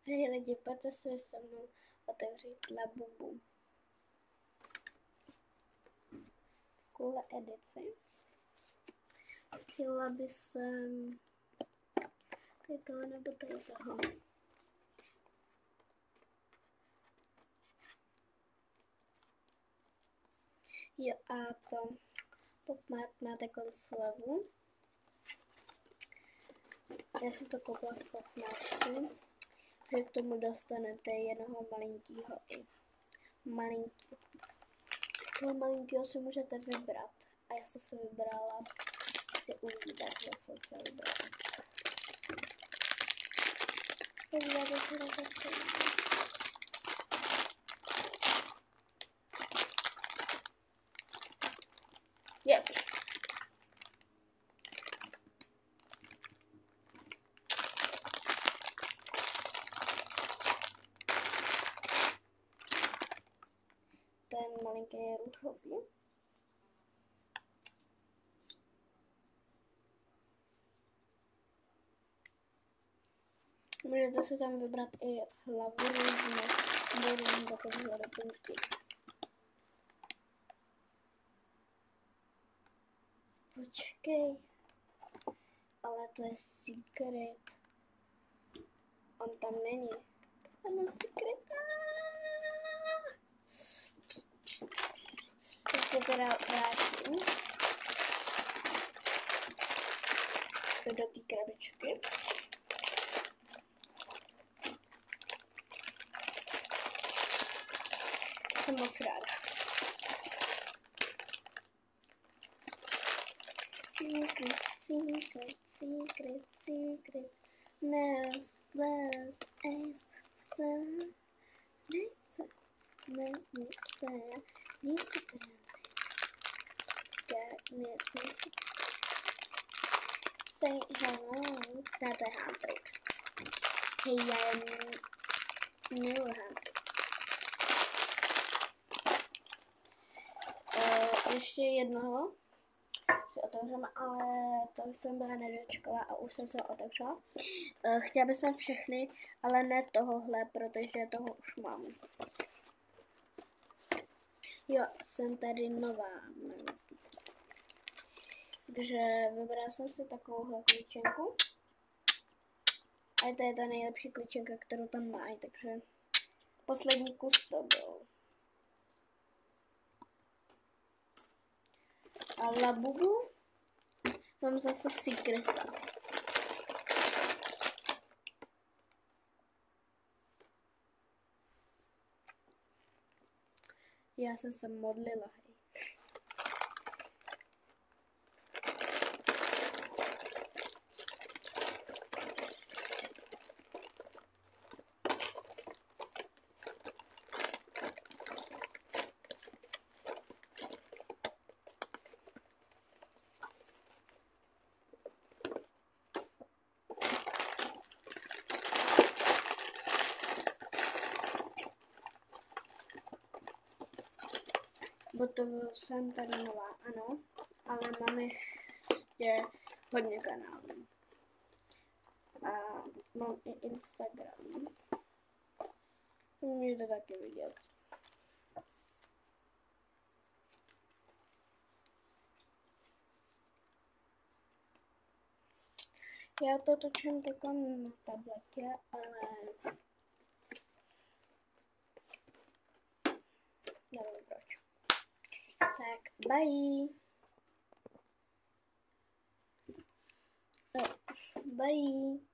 Hej lidi, pojďte si se mnou otevřít Labubu. Takovouhle edici. Chtěla by jsem tady toho nebo tady toho. Jo a pokud máte konflevu, já jsem to koupila v 15, že k tomu dostanete jednoho malinkýho i malinký. Toho malinkýho si můžete vybrat. A já jsem si vybrala, si uvidíte, že jsem se vybrala. Podívejte se na to. Yep. Ten malinký je růžový. Můžete si tam vybrat i hlavu různých takovýhle doplňky. Počkej, ale to je secret. On tam není. Ano, secret. Tak to teda vrátím. To do té krabičky. Jsem moc ráda. Secret, secret, secret, secret. Nels, bless, ace, sun. Say hello. That I have tricks. Hey, new handtricks. Ještě jednoho si otevřeme, ale to jsem byla nedočková a už jsem se otevřela. Chtěla bych sem všechny, ale ne tohohle, protože toho už mám. Jo, jsem tady nová. Takže vybrala jsem si takovouhle klíčenku. A to je ta nejlepší klíčenka, kterou tam mají, takže poslední kus to byl. A Labubu mám zase sekreta. Já jsem se modlila, hej. Bo to jsem tady nová, ano, ale mám ještě hodně kanálů. A mám i Instagram. Můžete taky vidět. Já to točím takhle na tabletě, ale nevím proč. Tak, bye. Bye.